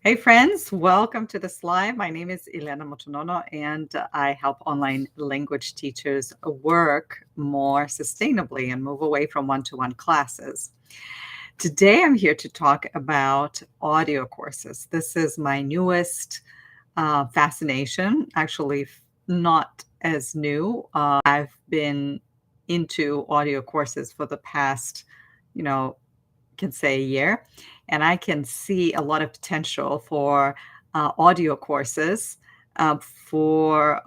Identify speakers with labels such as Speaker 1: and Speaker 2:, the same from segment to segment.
Speaker 1: Hey friends, welcome to this live. My name is Elena Motonono, and I help online language teachers work more sustainably and move away from one-to-one classes. Today I'm here to talk about audio courses. This is my newest fascination, actually not as new. I've been into audio courses for the past, you know, can say a year, and I can see a lot of potential for audio courses for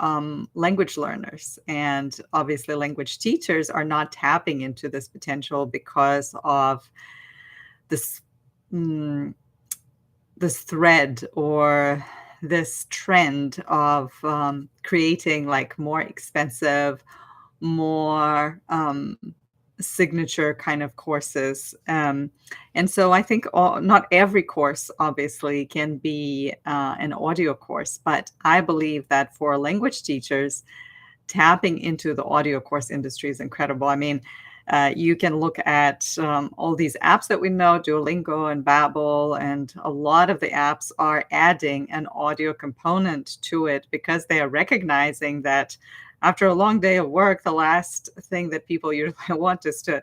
Speaker 1: language learners. And obviously, language teachers are not tapping into this potential because of this mm, this thread or this trend of creating like more expensive, more signature kind of courses. And so I think not every course obviously can be an audio course, but I believe that for language teachers, tapping into the audio course industry is incredible. I mean, you can look at all these apps that we know, Duolingo and Babbel, and a lot of the apps are adding an audio component to it because they are recognizing that after a long day of work, the last thing that people usually want is to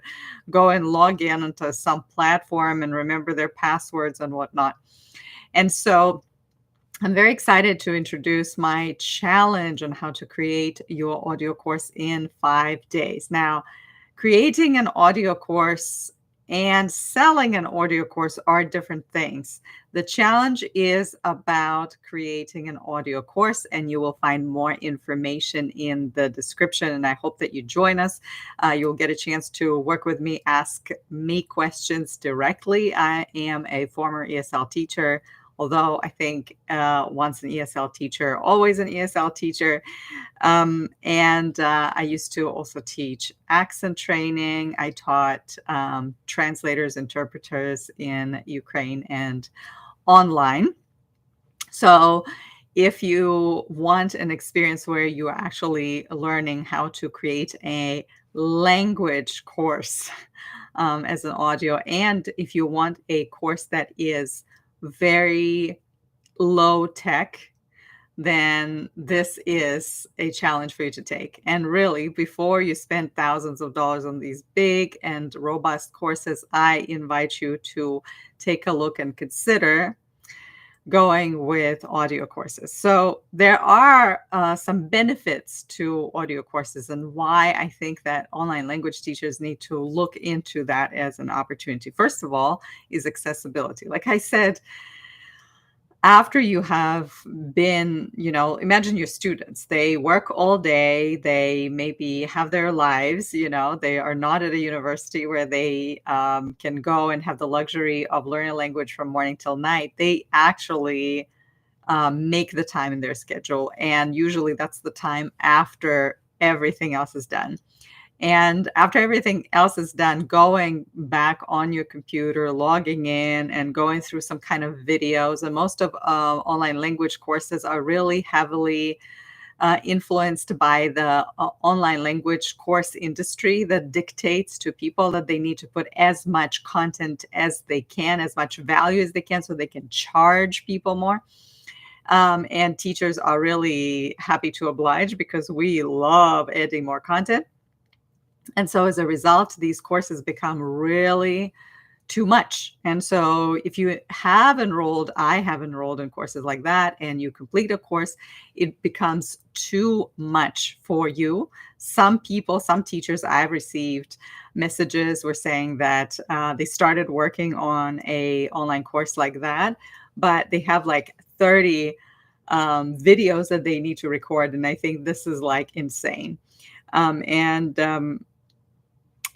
Speaker 1: go and log in onto some platform and remember their passwords and whatnot. And so I'm very excited to introduce my challenge on how to create your audio course in 5 days. Now, creating an audio course and selling an audio course are different things. The challenge is about creating an audio course, and you will find more information in the description. And I hope that you join us. You'll get a chance to work with me, ask me questions directly. I am a former ESL teacher. Although I think once an ESL teacher, always an ESL teacher. And I used to also teach accent training. I taught translators, interpreters in Ukraine and online. So if you want an experience where you are actually learning how to create a language course as an audio, and if you want a course that is very low tech, then this is a challenge for you to take. And really, before you spend thousands of dollars on these big and robust courses, I invite you to take a look and consider going with audio courses. So there are some benefits to audio courses, and why I think that online language teachers need to look into that as an opportunity. First of all, is accessibility. Like I said, after you have been, imagine your students, they work all day, they maybe have their lives, they are not at a university where they can go and have the luxury of learning a language from morning till night. They actually make the time in their schedule. And usually that's the time after everything else is done. And after everything else is done, going back on your computer, logging in and going through some kind of videos. And most of online language courses are really heavily influenced by the online language course industry that dictates to people that they need to put as much content as they can, as much value as they can, so they can charge people more. And teachers are really happy to oblige because we love adding more content. And so as a result, these courses become really too much. And so if you have enrolled, I have enrolled in courses like that, and you complete a course, it becomes too much for you. Some people, some teachers, I've received messages were saying that they started working on a online course like that, but they have like 30 videos that they need to record. And I think this is like insane.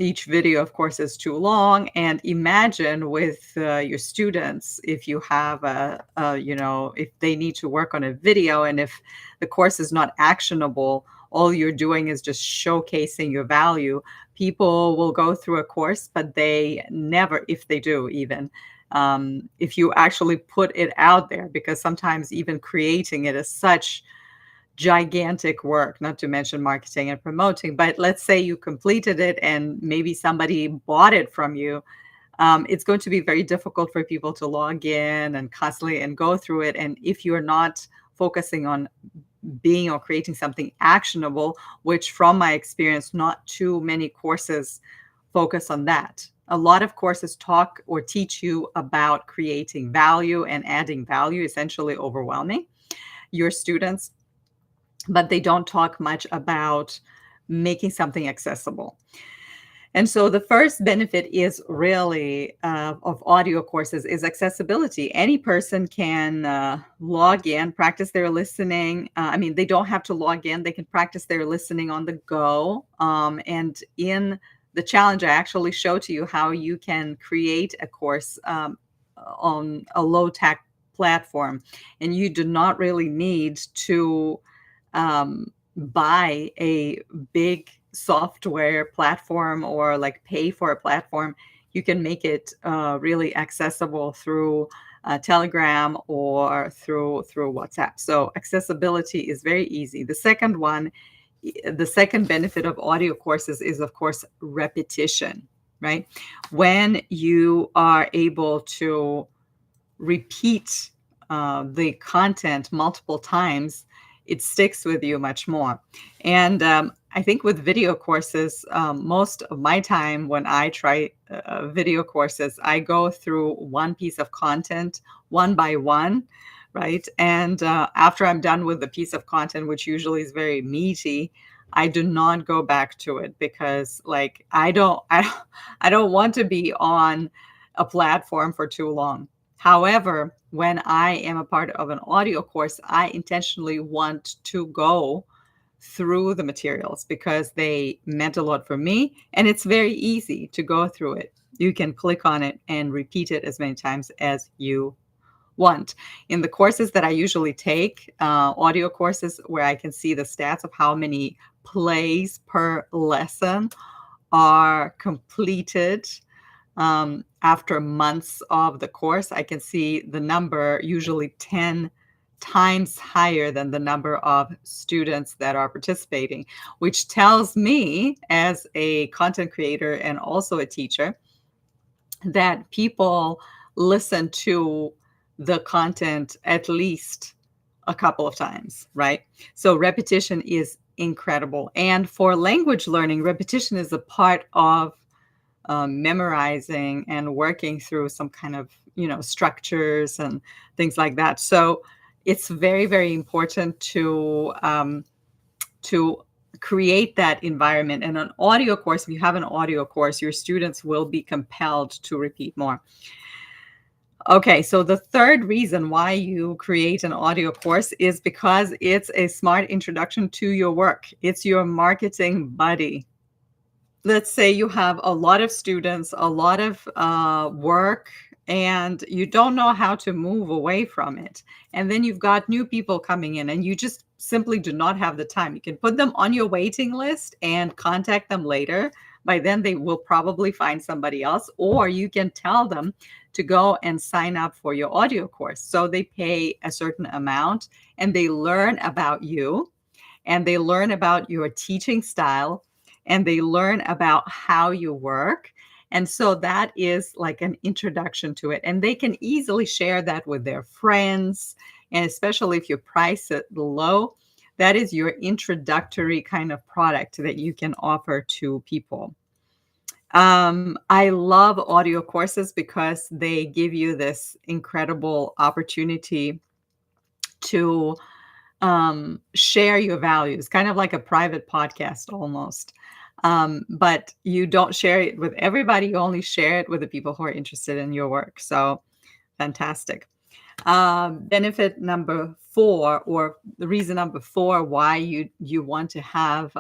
Speaker 1: Each video, of course, is too long. And imagine with your students, if you have if they need to work on a video, and if the course is not actionable, all you're doing is just showcasing your value. People will go through a course, but they never, if they do even, if you actually put it out there, because sometimes even creating it is such gigantic work, not to mention marketing and promoting. But let's say you completed it and maybe somebody bought it from you. it's going to be very difficult for people to log in and constantly and go through it. And if you're not focusing on being or creating something actionable, which from my experience, not too many courses focus on that. A lot of courses talk or teach you about creating value and adding value, essentially overwhelming your students, but they don't talk much about making something accessible. And so the first benefit is really of audio courses is accessibility. Any person can log in, practice their listening. I mean, they don't have to log in. They can practice their listening on the go. And in the challenge, I actually show to you how you can create a course on a low-tech platform. And you do not really need to buy a big software platform or like pay for a platform. You can make it really accessible through Telegram or through WhatsApp. So accessibility is very easy. The second benefit of audio courses is, of course, repetition, right? When you are able to repeat the content multiple times, it sticks with you much more. And I think with video courses, most of my time when I try video courses, I go through one piece of content one by one, right? And after I'm done with the piece of content, which usually is very meaty, I do not go back to it because, like, I don't want to be on a platform for too long. However, when I am a part of an audio course, I intentionally want to go through the materials because they meant a lot for me, and it's very easy to go through it. You can click on it and repeat it as many times as you want. In the courses that I usually take, audio courses where I can see the stats of how many plays per lesson are completed, after months of the course, I can see the number usually 10 times higher than the number of students that are participating, which tells me as a content creator and also a teacher that people listen to the content at least a couple of times, right? So repetition is incredible. And for language learning, repetition is a part of memorizing and working through some kind of, structures and things like that. So it's very, very important to create that environment. And an audio course, if you have an audio course, your students will be compelled to repeat more. Okay, so the third reason why you create an audio course is because it's a smart introduction to your work. It's your marketing buddy. Let's say you have a lot of students, a lot of work, and you don't know how to move away from it. And then you've got new people coming in and you just simply do not have the time. You can put them on your waiting list and contact them later. By then, they will probably find somebody else, or you can tell them to go and sign up for your audio course. So they pay a certain amount and they learn about you and they learn about your teaching style and they learn about how you work. And so that is like an introduction to it. And they can easily share that with their friends. And especially if you price it low, that is your introductory kind of product that you can offer to people. I love audio courses because they give you this incredible opportunity to share your values, kind of like a private podcast almost. But you don't share it with everybody. You only share it with the people who are interested in your work. So fantastic. Benefit number 4, or the reason number 4 why you want to have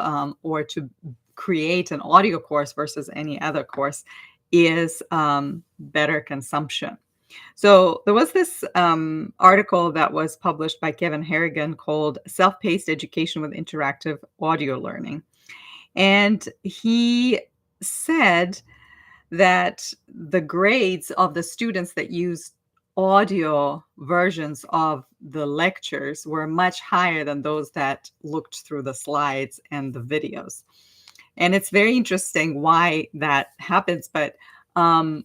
Speaker 1: or to create an audio course versus any other course is better consumption. So there was this article that was published by Kevin Harrigan called Self-Paced Education with Interactive Audio Learning. And he said that the grades of the students that used audio versions of the lectures were much higher than those that looked through the slides and the videos. And it's very interesting why that happens. But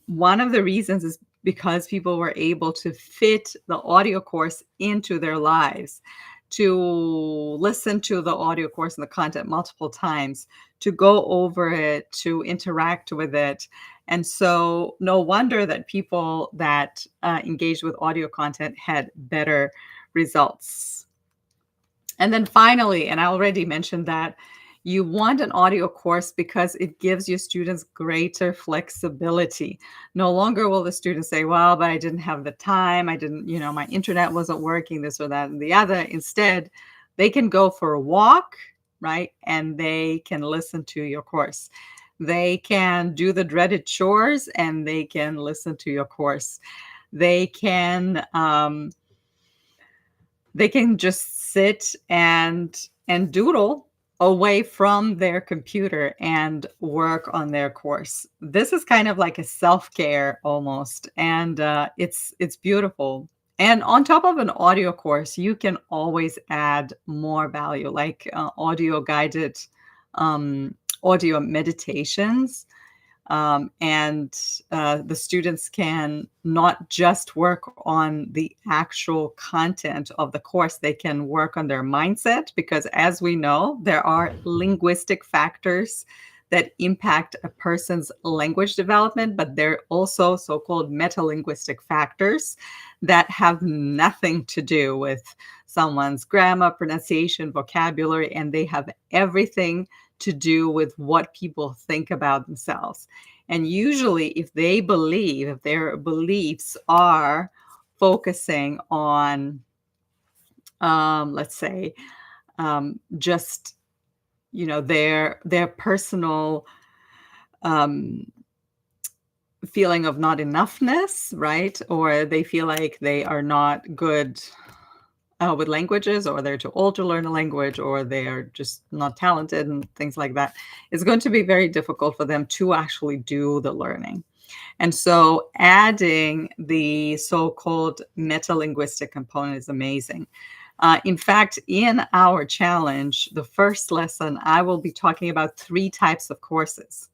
Speaker 1: One of the reasons is because people were able to fit the audio course into their lives, to listen to the audio course and the content multiple times, to go over it, to interact with it. And so, no wonder that people that engaged with audio content had better results. And then finally, and I already mentioned that, you want an audio course because it gives your students greater flexibility. No longer will the student say, well, but I didn't have the time. I didn't, my internet wasn't working, this or that and the other. Instead, they can go for a walk, right? And they can listen to your course. They can do the dreaded chores and they can listen to your course. They can, just sit and doodle away from their computer and work on their course. This is kind of like a self-care almost, and it's beautiful. And on top of an audio course, you can always add more value, like audio guided audio meditations. And the students can not just work on the actual content of the course, they can work on their mindset, because as we know, there are linguistic factors that impact a person's language development, but there are also so-called metalinguistic factors that have nothing to do with someone's grammar, pronunciation, vocabulary, and they have everything to do with what people think about themselves. And usually, if their beliefs are focusing on, let's say, just, their personal feeling of not enoughness, right? Or they feel like they are not good with languages, or they're too old to learn a language, or they're just not talented and things like that, it's going to be very difficult for them to actually do the learning. And so adding the so-called metalinguistic component is amazing. In fact, in our challenge, the first lesson, I will be talking about 3 types of courses.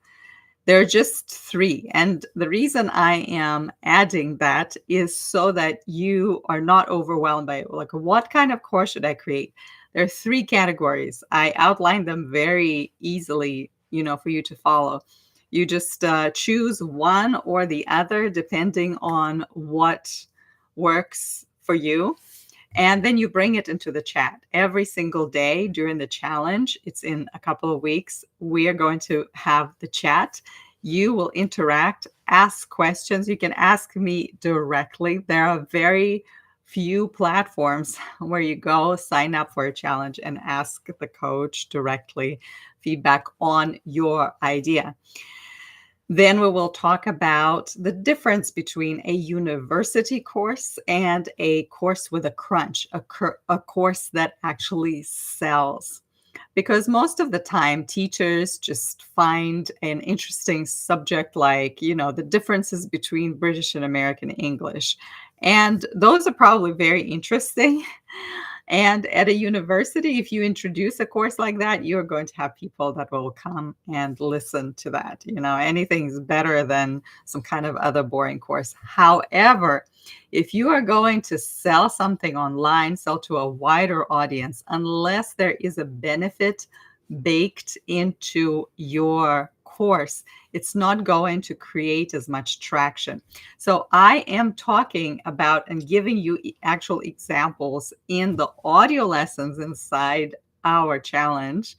Speaker 1: There are just 3. And the reason I am adding that is so that you are not overwhelmed by it. Like, what kind of course should I create? There are 3 categories. I outlined them very easily, for you to follow. You just choose one or the other, depending on what works for you. And then you bring it into the chat every single day during the challenge. It's in a couple of weeks. We are going to have the chat. You will interact, ask questions. You can ask me directly. There are very few platforms where you go, sign up for a challenge, and ask the coach directly feedback on your idea. Then we will talk about the difference between a university course and a course with a crunch, a course that actually sells. Because most of the time, teachers just find an interesting subject like, the differences between British and American English. And those are probably very interesting. And at a university, if you introduce a course like that, you're going to have people that will come and listen to that. Anything's better than some kind of other boring course. However, if you are going to sell something online, sell to a wider audience, unless there is a benefit baked into your course, it's not going to create as much traction. So I am talking about and giving you actual examples in the audio lessons inside our challenge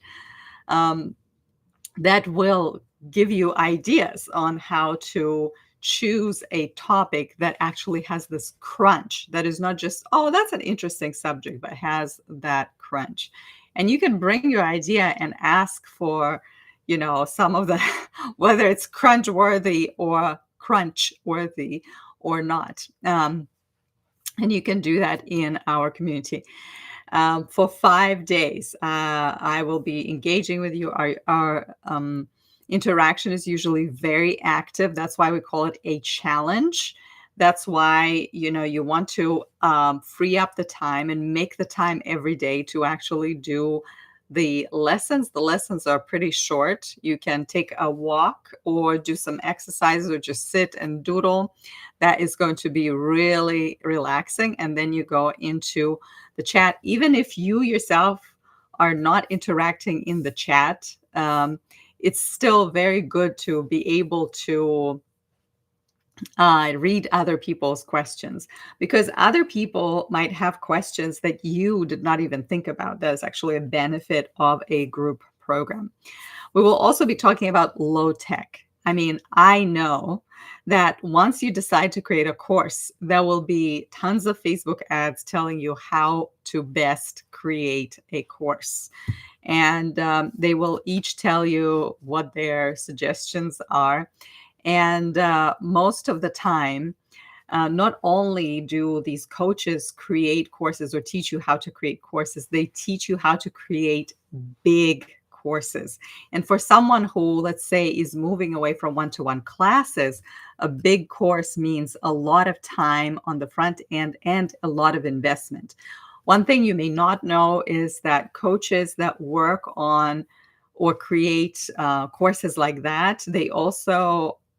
Speaker 1: that will give you ideas on how to choose a topic that actually has this crunch, that is not just, oh, that's an interesting subject, but has that crunch. And you can bring your idea and ask for, some of the, whether it's crunch worthy or not. And you can do that in our community. For 5 days, I will be engaging with you. Our interaction is usually very active. That's why we call it a challenge. That's why, you want to free up the time and make the time every day to actually do The lessons are pretty short. You can take a walk or do some exercises or just sit and doodle. That is going to be really relaxing. And then you go into the chat. Even if you yourself are not interacting in the chat, it's still very good to be able to read other people's questions, because other people might have questions that you did not even think about. There's actually a benefit of a group program. We will also be talking about low tech. I mean, I know that once you decide to create a course, there will be tons of Facebook ads telling you how to best create a course. And they will each tell you what their suggestions are. And most of the time, not only do these coaches create courses or teach you how to create courses, they teach you how to create big courses. And for someone who, let's say, is moving away from one-to-one classes, a big course means a lot of time on the front end and a lot of investment. One thing you may not know is that coaches that work on or create courses like that, they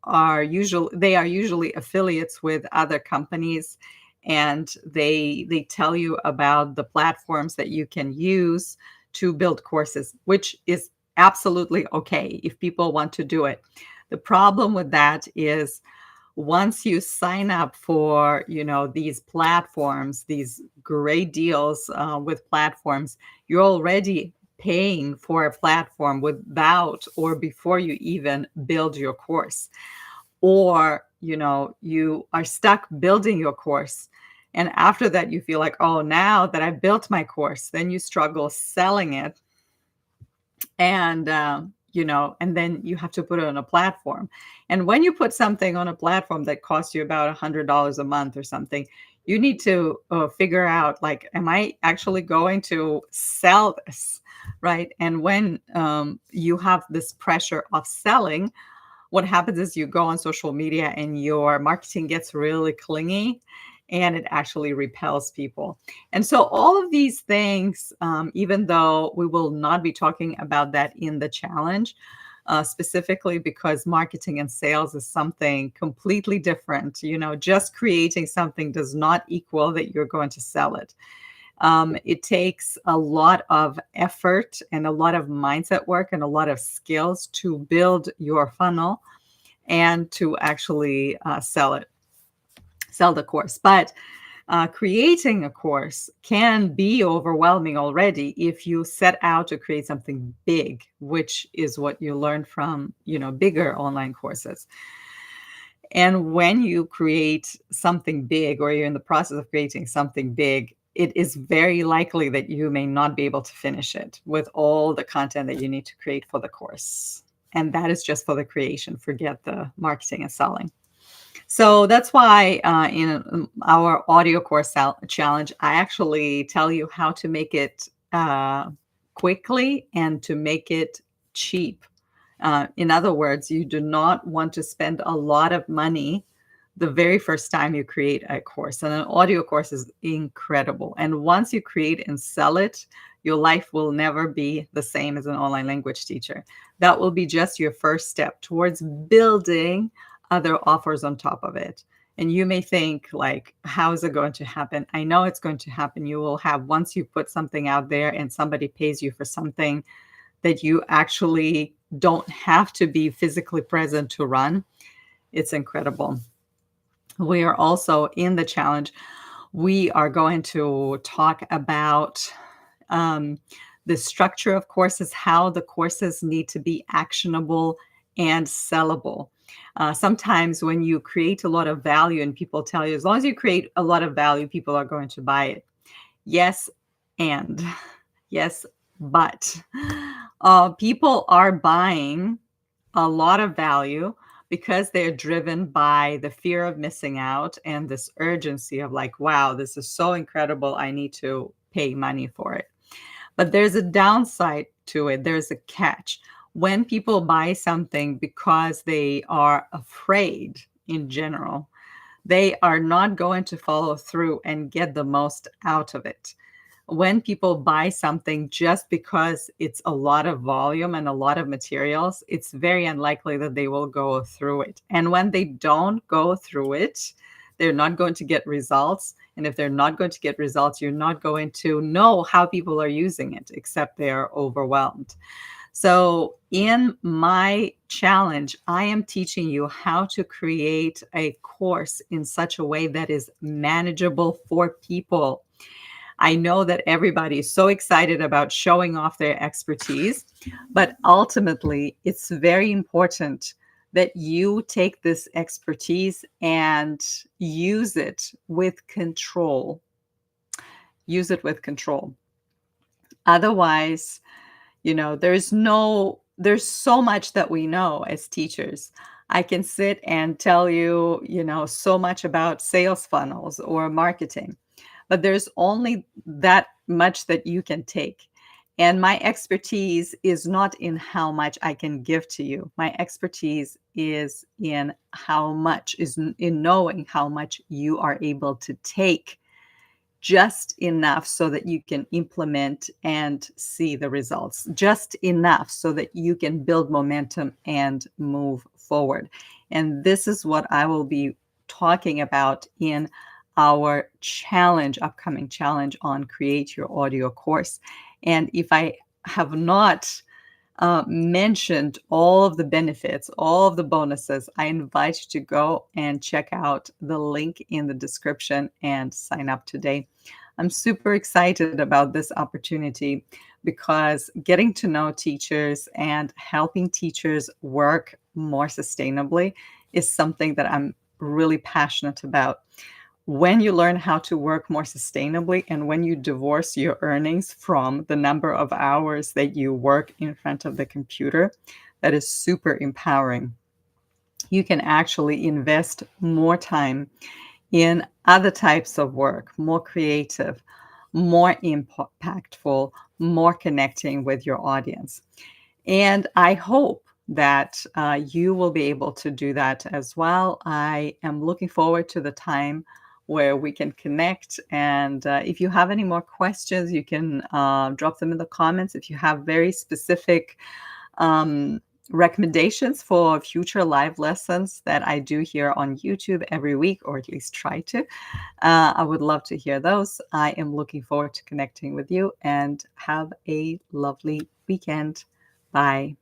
Speaker 1: are usually affiliates with other companies, and they tell you about the platforms that you can use to build courses, which is absolutely okay if people want to do it. The problem with that is once you sign up for, these platforms, these great deals with platforms, you're already paying for a platform without or before you even build your course. Or, you are stuck building your course. And after that, you feel like, oh, now that I've built my course, then you struggle selling it. And, and then you have to put it on a platform. And when you put something on a platform that costs you about $100 a month or something, you need to figure out, like, am I actually going to sell this? Right. And when you have this pressure of selling, what happens is you go on social media and your marketing gets really clingy and it actually repels people. And so all of these things, even though we will not be talking about that in the challenge, specifically because marketing and sales is something completely different. Just creating something does not equal that you're going to sell it. It takes a lot of effort and a lot of mindset work and a lot of skills to build your funnel and to actually sell the course. But creating a course can be overwhelming already if you set out to create something big, which is what you learn from, bigger online courses. And when you create something big, or you're in the process of creating something big, it is very likely that you may not be able to finish it with all the content that you need to create for the course. And that is just for the creation. Forget the marketing and selling. So that's why in our audio course challenge, I actually tell you how to make it quickly and to make it cheap. In other words, you do not want to spend a lot of money the very first time you create a course. And an audio course is incredible. And once you create and sell it, your life will never be the same as an online language teacher. That will be just your first step towards building other offers on top of it. And you may think, like, how is it going to happen? I know it's going to happen. You will have, once you put something out there and somebody pays you for something that you actually don't have to be physically present to run, it's incredible. We are also in the challenge. We are going to talk about the structure of courses, how the courses need to be actionable and sellable. Sometimes when you create a lot of value and people tell you, as long as you create a lot of value, people are going to buy it. Yes, and yes, but people are buying a lot of value because they're driven by the fear of missing out and this urgency of, like, wow, this is so incredible, I need to pay money for it. But there's a downside to it. There's a catch. When people buy something because they are afraid in general, they are not going to follow through and get the most out of it. when people buy something just because it's a lot of volume and a lot of materials, it's very unlikely that they will go through it. And when they don't go through it, they're not going to get results. And if they're not going to get results, you're not going to know how people are using it, except they're overwhelmed. So, in my challenge, I am teaching you how to create a course in such a way that is manageable for people. I know that everybody is so excited about showing off their expertise, but ultimately, it's very important that you take this expertise and use it with control. Use it with control. Otherwise, there's so much that we know as teachers. I can sit and tell you, so much about sales funnels or marketing, but there's only that much that you can take. And my expertise is not in how much I can give to you. My expertise is in knowing how much you are able to take, just enough so that you can implement and see the results, just enough so that you can build momentum and move forward. And this is what I will be talking about in our upcoming challenge on Create Your Audio course. And if I have not mentioned all of the benefits, all of the bonuses, I invite you to go and check out the link in the description and sign up today. I'm super excited about this opportunity because getting to know teachers and helping teachers work more sustainably is something that I'm really passionate about. When you learn how to work more sustainably and when you divorce your earnings from the number of hours that you work in front of the computer, that is super empowering. You can actually invest more time in other types of work, more creative, more impactful, more connecting with your audience. And I hope that you will be able to do that as well. I am looking forward to the time where we can connect. And if you have any more questions, you can drop them in the comments. If you have very specific recommendations for future live lessons that I do here on YouTube every week, or at least try to, I would love to hear those. I am looking forward to connecting with you, and have a lovely weekend. Bye.